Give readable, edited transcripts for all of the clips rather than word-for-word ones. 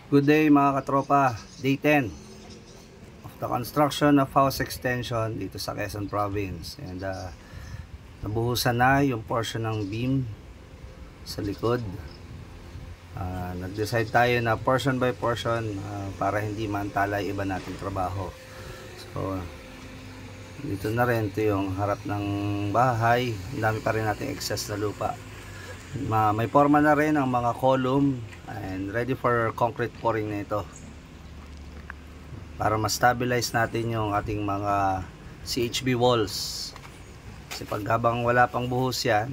Good day mga katropa, day 10 of the construction of house extension dito sa Quezon Province. And nabuhusan na yung portion ng beam sa likod. Nag-decide tayo na portion by portion para hindi mantala iba nating trabaho. So dito na rin, ito yung harap ng bahay. Ang dami pa rin nating excess na lupa. May forma na rin ang mga column and ready for concrete pouring na ito para ma-stabilize natin yung ating mga CHB walls, kasi pag habang wala pang buhos yan,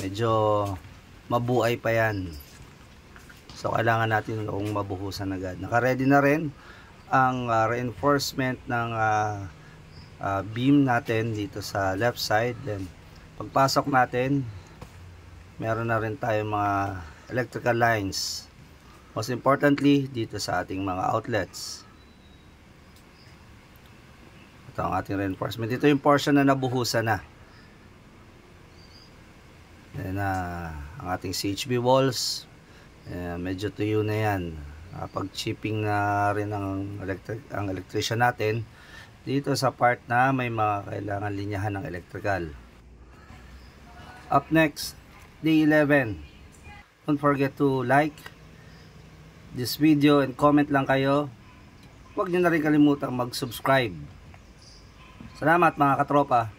medyo mabuhay pa yan. So kailangan natin yung mabuhusan agad. Naka-ready na rin ang reinforcement ng beam natin dito sa left side. Then pagpasok natin, meron na rin tayong mga electrical lines, most importantly dito sa ating mga outlets. Ito ang ating reinforcement. Ito yung portion na nabuhusan na. Then ang ating CHB walls, medyo tuyo na yan. Pag chipping na rin ang electrician natin dito sa part na may mga kailangan linyahan ng electrical. Up next, day 11. Don't forget to like this video and comment lang kayo. Huwag nyo na rin kalimutang mag-subscribe. Salamat mga katropa.